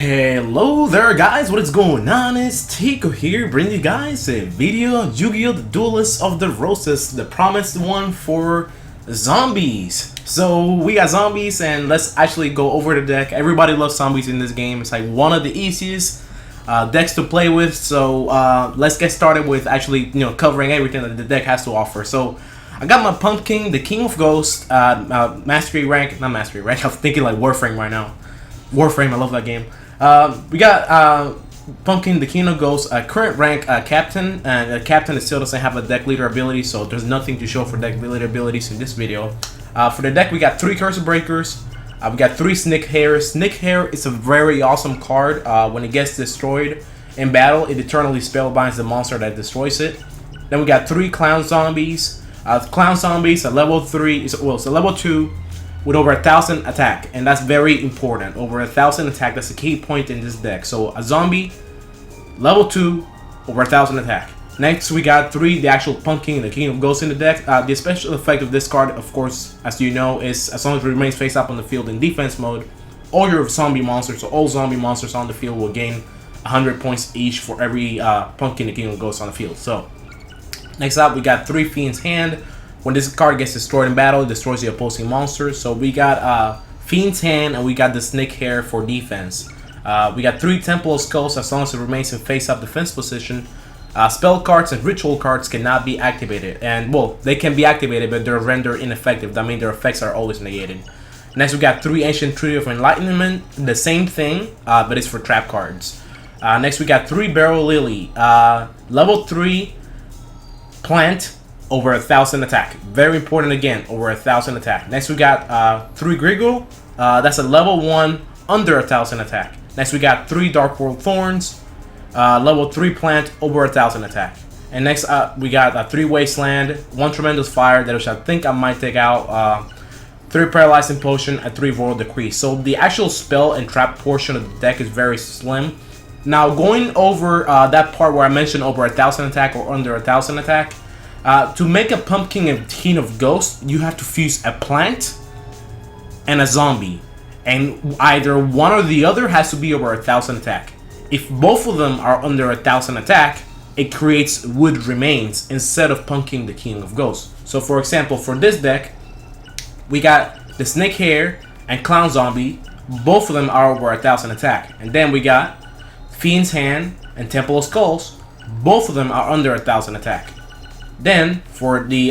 Hello there guys, what is going on? It's Tico here, bringing you guys a video Yu-Gi-Oh! The Duelists of the Roses, the promised one for zombies. So we got zombies and let's actually go over the deck. Everybody loves zombies in this game. It's like one of the easiest decks to play with. So let's get started with actually covering everything that the deck has to offer. So I got my Pumpkin, the King of Ghosts, Mastery rank, not Mastery rank, I'm thinking like Warframe right now. Warframe, I love that game. We got Pumpkin, the King of Ghosts, current rank Captain, and Captain still doesn't have a deck leader ability, so there's nothing to show for deck leader abilities in this video. For the deck, we got 3 Curse Breakers, we got 3 Snick Hair. Snick Hair is a very awesome card. When it gets destroyed in battle, it eternally spellbinds the monster that destroys it. Then we got 3 Clown Zombies. Clown Zombies, a level 3, it's a level 2. With over 1,000 attack, and that's very important. Over 1,000 attack, that's a key point in this deck. So a zombie, level 2, over 1,000 attack. Next, we got 3, the actual Pumpkin, the King of Ghosts in the deck. The special effect of this card, of course, as you know, is as long as it remains face up on the field in defense mode, all your zombie monsters, so all zombie monsters on the field will gain 100 points each for every Pumpkin, the King of Ghosts on the field. So, next up, we got 3 Fiend's Hand. When this card gets destroyed in battle, it destroys the opposing monsters. So we got Fiend's Hand and we got the Snake Hair for defense. We got 3 Temple of Skulls as long as it remains in face-up defense position. Spell cards and ritual cards cannot be activated. And, well, they can be activated, but they're rendered ineffective. That means their effects are always negated. Next, we got 3 Ancient Tree of Enlightenment. The same thing, but it's for trap cards. Next, we got 3 Barrel Lily. Level 3 plant. Over 1,000 attack. Very important again, over 1,000 attack. Next we got 3 Griggle. That's a level 1 under 1,000 attack. Next we got 3 Dark World Thorns. Level 3 plant over 1,000 attack. And next we got 3 Wasteland, 1 Tremendous Fire, that which I think I might take out. 3 Paralyzing Potion and 3 Royal Decree. So the actual spell and trap portion of the deck is very slim. Now going over that part where I mentioned over 1,000 attack or under 1,000 attack. To make a Pumpkin and King of Ghosts, you have to fuse a plant and a zombie. And either one or the other has to be over 1,000 attack. If both of them are under 1,000 attack, it creates wood remains instead of Pumpkin the King of Ghosts. So for example, for this deck, we got the Snake Hair and Clown Zombie. Both of them are over 1,000 attack. And then we got Fiend's Hand and Temple of Skulls. Both of them are under 1,000 attack. Then for the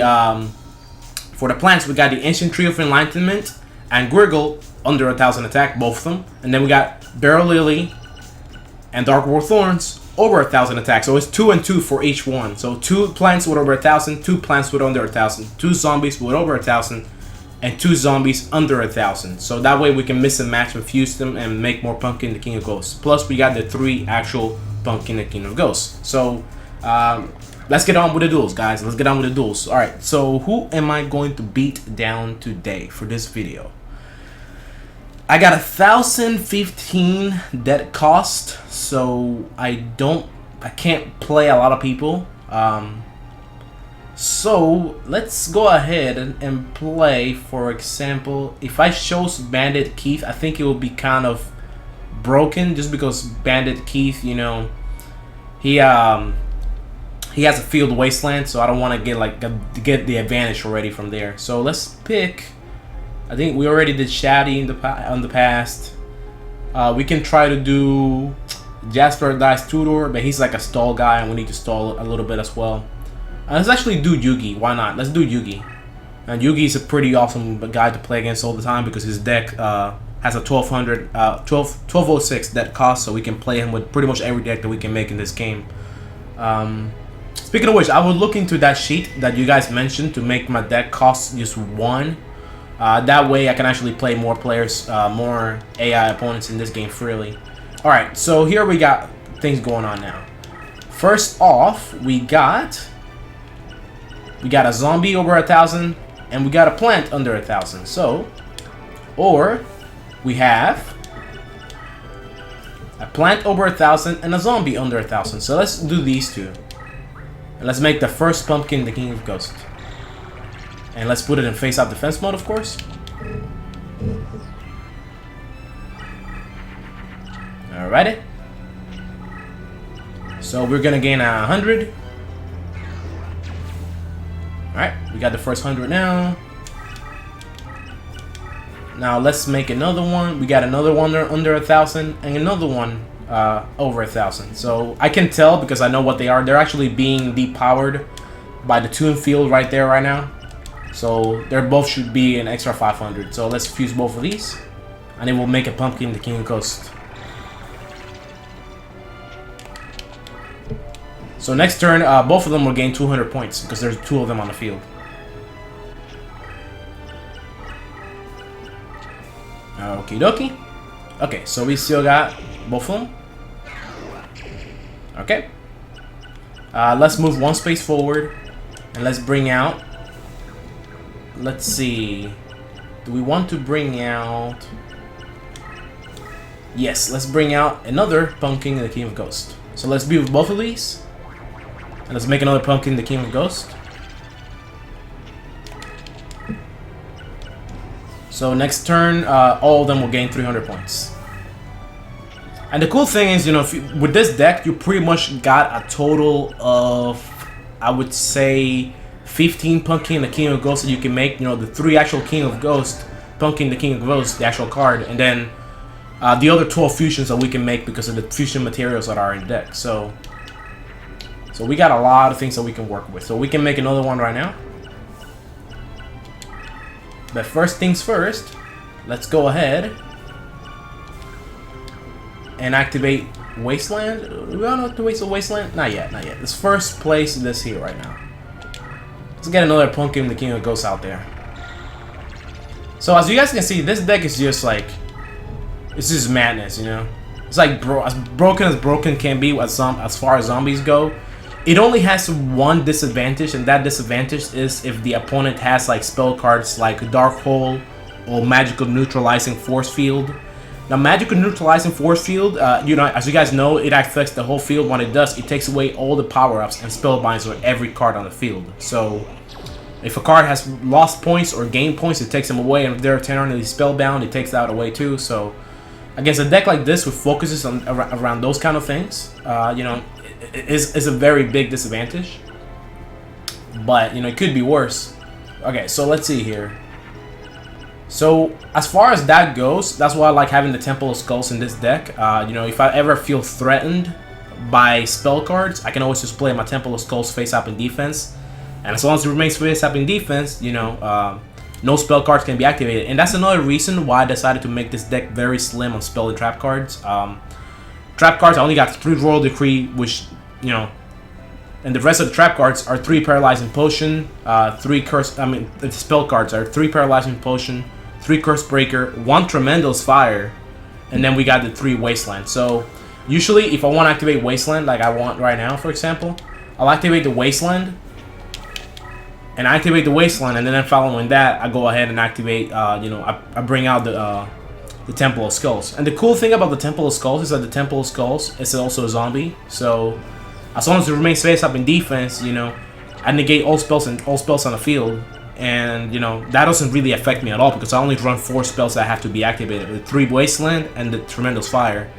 plants, we got the Ancient Tree of Enlightenment and Griggle under 1,000 attack, both of them. And then we got Barrel Lily and Dark World Thorns over 1,000 attack. So it's 2 and 2 for each one. So 2 plants with over 1,000, 2 plants with under 1,000, 2 zombies with over 1,000, and 2 zombies under 1,000. So that way we can mix and match and fuse them and make more Pumpkin the King of Ghosts. Plus we got the 3 actual Pumpkin the King of Ghosts. So let's get on with the duels, guys. Let's get on with the duels. Alright, so who am I going to beat down today for this video? I got 1,015 debt cost, so I can't play a lot of people. So let's go ahead and play, for example, if I chose Bandit Keith, I think it will be kind of broken just because Bandit Keith, he has a field wasteland, so I don't want to get the advantage already from there. So let's pick. I think we already did Shaddy on the past. We can try to do Jasper Dice Tudor, but he's like a stall guy, and we need to stall a little bit as well. Let's actually do Yugi. Why not? Let's do Yugi. And Yugi is a pretty awesome guy to play against all the time because his deck has a 1206 debt cost, so we can play him with pretty much every deck that we can make in this game. Speaking of which, I will look into that sheet that you guys mentioned to make my deck cost just 1. That way I can actually play more players, more AI opponents in this game freely. Alright, so here we got things going on now. First off, we got a zombie over 1,000 and we got a plant under 1,000. So, or we have a plant over 1,000 and a zombie under 1,000. So let's do these two. And let's make the first Pumpkin the King of Ghosts. And let's put it in face-up defense mode, of course. Alrighty. So we're gonna gain 100. Alright, we got the first 100 now. Now let's make another one. We got another one under 1,000 and another one over 1,000. So I can tell because I know what they are. They're actually being depowered by the tune field right there right now. So they both should be an extra 500. So let's fuse both of these, and it will make a pumpkin the King of Ghosts. So next turn, both of them will gain 200 points because there's 2 of them on the field. Okie dokie. Okay, so we still got both of them. Okay. Let's move 1 space forward, and let's bring out. Let's see. Do we want to bring out? Yes, let's bring out another pumpkin the King of Ghosts. So let's be with both of these. And let's make another pumpkin the King of Ghosts. So next turn, all of them will gain 300 points. And the cool thing is, you know, with this deck, you pretty much got a total of, I would say, 15 pumpkin the King of Ghosts that you can make. You know, the 3 actual King of Ghosts, pumpkin the King of Ghosts, the actual card, and then the other 12 fusions that we can make because of the fusion materials that are in the deck. So we got a lot of things that we can work with. So we can make another one right now. But first things first, let's go ahead and activate Wasteland. Do we want to activate the Wasteland? Not yet, not yet. Let's first place this here right now. Let's get another pumpkin the King of Ghosts out there. So as you guys can see, this deck is just like, it's just madness, you know? It's like as broken can be as far as zombies go. It only has one disadvantage, and that disadvantage is if the opponent has like spell cards like Dark Hole or Magical Neutralizing Force Field. Now, Magical Neutralizing Force Field, you know, as you guys know, it affects the whole field. When it does, it takes away all the power-ups and spellbinds on every card on the field. So, if a card has lost points or gained points, it takes them away, and if they're eternally spellbound, it takes that away too. So, against a deck like this, which focuses on around those kind of things, you know, is a very big disadvantage. But, you know, it could be worse. Okay, so let's see here. So, as far as that goes, that's why I like having the Temple of Skulls in this deck. You know, if I ever feel threatened by spell cards, I can always just play my Temple of Skulls face up in defense. And as long as it remains face up in defense, you know, no spell cards can be activated. And that's another reason why I decided to make this deck very slim on spell and trap cards. Trap cards, I only got 3 Royal Decree, which, you know, and the rest of the trap cards are 3 Paralyzing Potion, 3 Curse, I mean, the spell cards are 3 Paralyzing Potion, 3 Curse Breaker, 1 Tremendous Fire, and then we got the 3 Wasteland. So, usually, if I want to activate Wasteland, like I want right now, for example, I'll activate the Wasteland, and I activate the Wasteland, and then following that, I go ahead and activate, you know, I bring out the Temple of Skulls. And the cool thing about the Temple of Skulls is that the Temple of Skulls is also a zombie, so as long as it remains face up in defense, you know, I negate all spells on the field, and you know that doesn't really affect me at all because I only run 4 spells that have to be activated: the 3 Wasteland and the Tremendous Fire.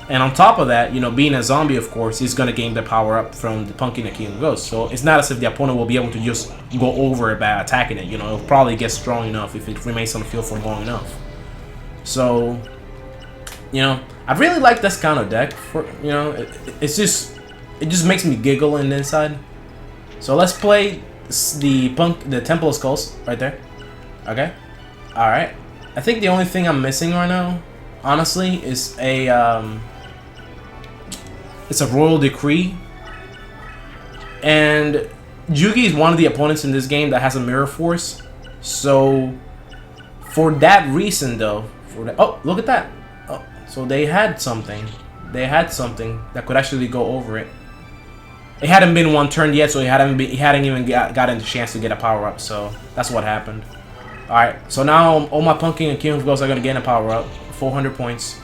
And on top of that, you know, being a zombie, of course, he's gonna gain the power up from the Pumpkin the King of Ghosts. So it's not as if the opponent will be able to just go over it by attacking it. You know, it'll probably get strong enough if it remains on the field for long enough. So, you know, I really like this kind of deck. For you know, it just makes me giggle in the inside. So let's play the Temple of Skulls right there. Okay, all right. I think the only thing I'm missing right now, honestly, is it's a Royal Decree. And Yugi is one of the opponents in this game that has a Mirror Force. So for that reason, though, oh, look at that. Oh, so they had something. They had something that could actually go over it. It hadn't been 1 turn yet, so he hadn't even gotten the chance to get a power up. So that's what happened. All right. So now all my Pumpkin and King of Ghosts are gonna get a power up, 400 points.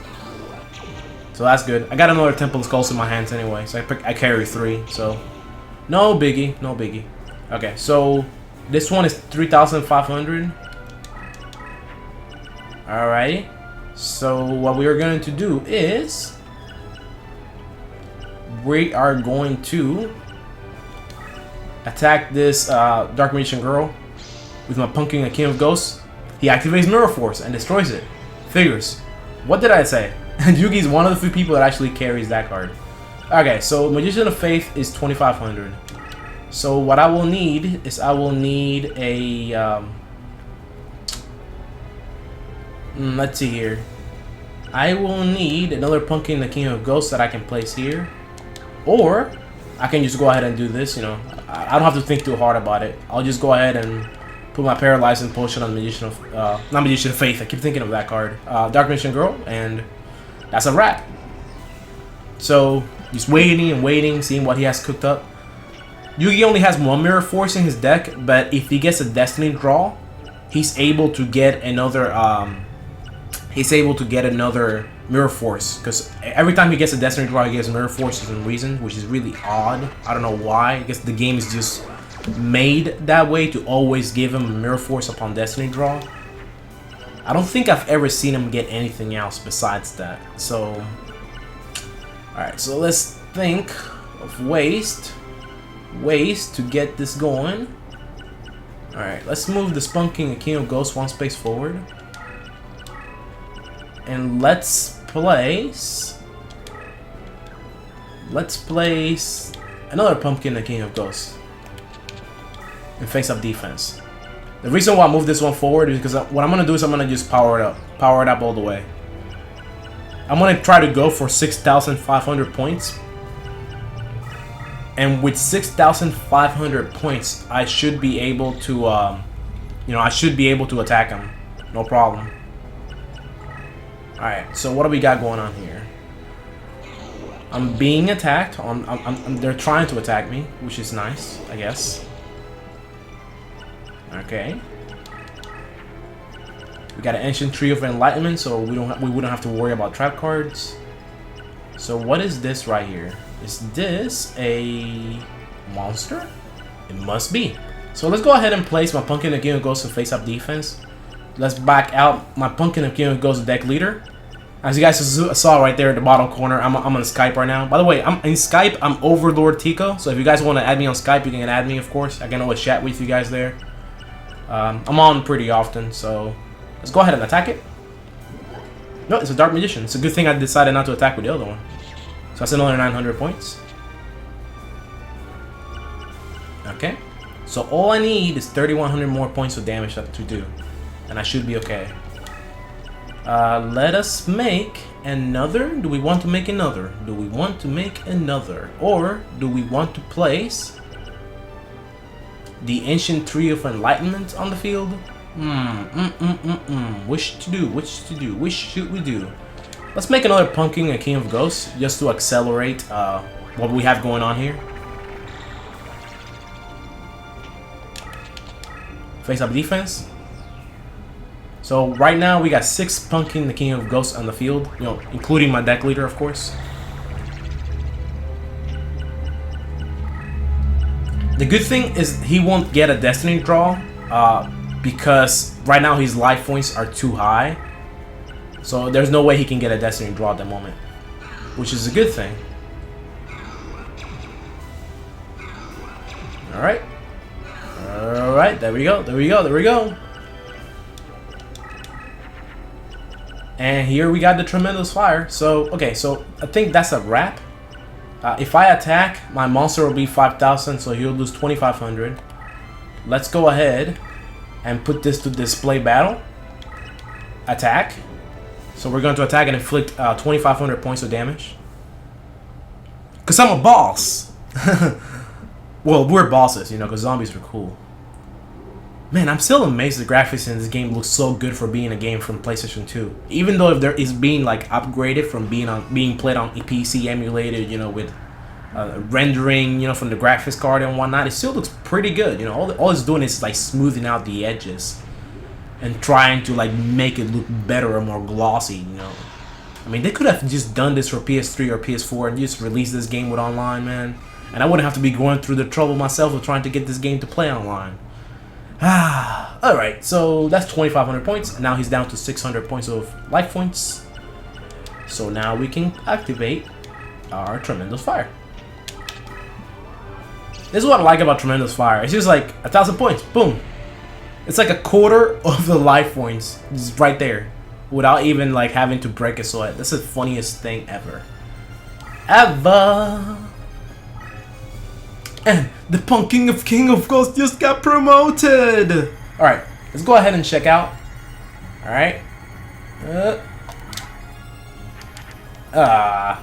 So that's good. I got another Temple of Skulls in my hands anyway, so I carry 3. So no biggie, no biggie. Okay, so this one is 3,500. Alrighty. So what we are going to do is we are going to attack this Dark Magician girl with my Pumpkin and King of Ghosts. He activates Mirror Force and destroys it. Figures. What did I say? Yugi's one of the few people that actually carries that card. Okay, so Magician of Faith is 2,500. So what I will need is I will need a let's see here. I will need another Pumpkin the King of Ghosts that I can place here, or I can just go ahead and do this. You know, I don't have to think too hard about it. I'll just go ahead and put my Paralyzing Potion on Magician of not Magician of Faith. I keep thinking of that card. Dark Magician Girl, and that's a wrap. So just waiting and waiting, seeing what he has cooked up. Yugi only has one Mirror Force in his deck, but if he gets a Destiny draw, he's able to get another. He's able to get another Mirror Force, because every time he gets a Destiny draw, he gets Mirror Force for some reason, which is really odd. I don't know why. I guess the game is just made that way to always give him a Mirror Force upon Destiny draw. I don't think I've ever seen him get anything else besides that. So, alright, so let's think of ways to get this going. Alright, let's move the Spunking and King of Ghosts one space forward. And let's place another Pumpkin and King of Ghosts in face-up defense. The reason why I move this one forward is because what I'm going to do is I'm going to just power it up all the way. I'm going to try to go for 6,500 points. And with 6,500 points, I should be able to, I should be able to attack him. No problem. Alright, so what do we got going on here? I'm being attacked. They're trying to attack me, which is nice, I guess. Okay. We got an Ancient Tree of Enlightenment, so we wouldn't have to worry about trap cards. So what is this right here? Is this a monster? It must be. So let's go ahead and place my Pumpkin and King of Ghosts in face-up defense. Let's back out my Pumpkin and King of Ghosts deck leader. As you guys saw right there at the bottom corner, I'm on Skype right now. By the way, I'm in Skype. I'm overlordtico. So if you guys want to add me on Skype, you can add me, of course. I can always chat with you guys there. I'm on pretty often, so let's go ahead and attack it. No, it's a Dark Magician. It's a good thing I decided not to attack with the other one. So that's another 900 points. Okay. So all I need is 3,100 more points of damage to do. And I should be okay. Let us make another. Do we want to make another? Do we want to make another? Or do we want to place the Ancient Tree of Enlightenment on the field? Which should we do? Let's make another Pumpkin and King of Ghosts just to accelerate what we have going on here. Face up defense. So right now we got 6 Pumpkin the King of Ghosts on the field, including my deck leader, of course. The good thing is he won't get a Destiny draw because right now his life points are too high. So there's no way he can get a Destiny draw at the moment, which is a good thing. Alright. Alright, there we go. And here we got the Tremendous Fire. So, okay, so I think that's a wrap. If I attack, my monster will be 5,000, so he'll lose 2,500. Let's go ahead and put this to display battle. Attack. So we're going to attack and inflict 2,500 points of damage. Because I'm a boss. Well, we're bosses, because zombies are cool. Man, I'm still amazed the graphics in this game look so good for being a game from PlayStation 2. Even though if there is being upgraded from being played on PC emulated, with rendering, from the graphics card and whatnot, it still looks pretty good. All it's doing is smoothing out the edges and trying to make it look better or more glossy. I mean, they could have just done this for PS3 or PS4 and just released this game with online, man. And I wouldn't have to be going through the trouble myself of trying to get this game to play online. Alright, so that's 2,500 points. Now he's down to 600 points of life points. So now we can activate are Tremendous Fire. This is what I like about Tremendous Fire. It's just like 1,000 points. Boom. It's like a quarter of the life points just right there, without even like having to break a sweat. That's the funniest thing ever. Ever. And the Pumpkin of King of Ghosts just got promoted. All right, let's go ahead and check out. All right. I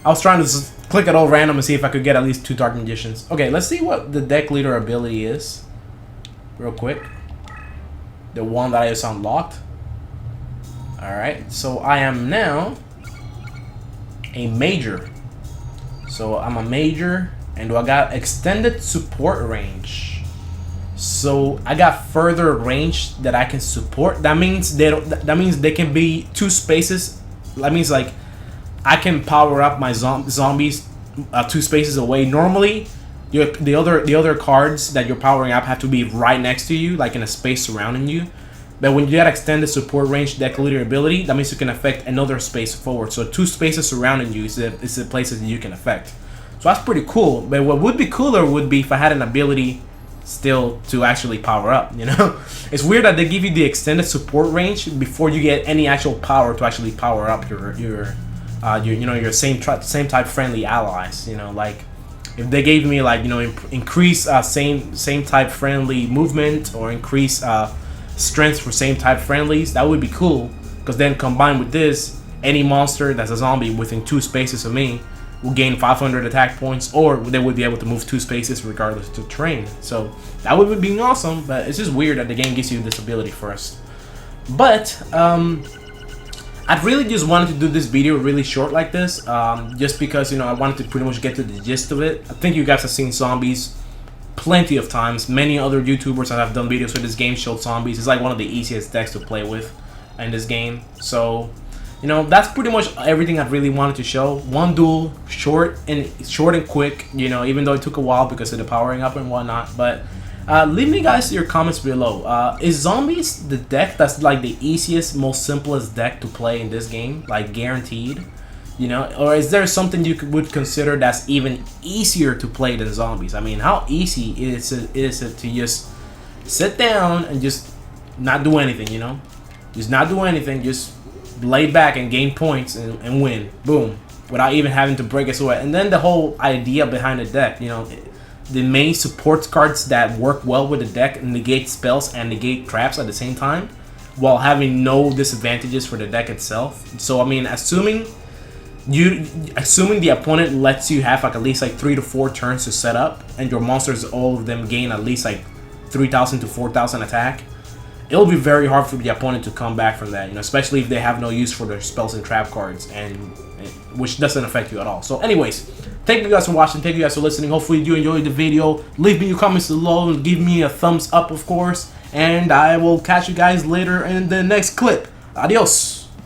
was trying to just click it all random and see if I could get at least 2 Dark Magicians. Okay, let's see what the deck leader ability is, real quick. The one that I just unlocked. All right, so I am now a major. So I'm a major, and I got extended support range. So I got further range that I can support. That means they don't. That means they can be 2 spaces. That means like I can power up my zombies 2 spaces away. Normally, the other cards that you're powering up have to be right next to you, like in a space surrounding you. But when you get extended support range deck leader ability, that means you can affect another space forward. So 2 spaces surrounding you is the places that you can affect. So that's pretty cool. But what would be cooler would be if I had an ability still to actually power up, you know? It's weird that they give you the extended support range before you get any actual power to actually power up your same type friendly allies, you know, like if they gave me like, you know, increase same type friendly movement or increase strength for same type friendlies, that would be cool, because then combined with this, any monster that's a zombie within 2 spaces of me will gain 500 attack points, or they would be able to move 2 spaces regardless of terrain. So that would be awesome, but it's just weird that the game gives you this ability first. But I really just wanted to do this video really short like this, just because, you know, I wanted to pretty much get to the gist of it. I think you guys have seen zombies plenty of times. Many other YouTubers that have done videos with this game showed zombies. It's like one of the easiest decks to play with in this game. So, you know, that's pretty much everything I really wanted to show. One duel, short and quick, you know, even though it took a while because of the powering up and whatnot. But leave me guys your comments below. Is zombies the deck that's like the easiest, most simplest deck to play in this game, like guaranteed, you know? Or is there something you would consider that's even easier to play than zombies? I mean, how easy is it to just sit down and just not do anything, you know? Just not do anything, just lay back and gain points and win, boom, without even having to break a sweat. And then the whole idea behind the deck, you know, the main support cards that work well with the deck negate spells and negate traps at the same time, while having no disadvantages for the deck itself. So I mean, assuming the opponent lets you have like at least like 3 to 4 turns to set up, and your monsters, all of them, gain at least like 3,000 to 4,000 attack, it'll be very hard for the opponent to come back from that, you know, especially if they have no use for their spells and trap cards, and which doesn't affect you at all. So anyways, thank you guys for watching, thank you guys for listening. Hopefully you enjoyed the video. Leave me your comments below and give me a thumbs up, of course, and I will catch you guys later in the next clip. Adios.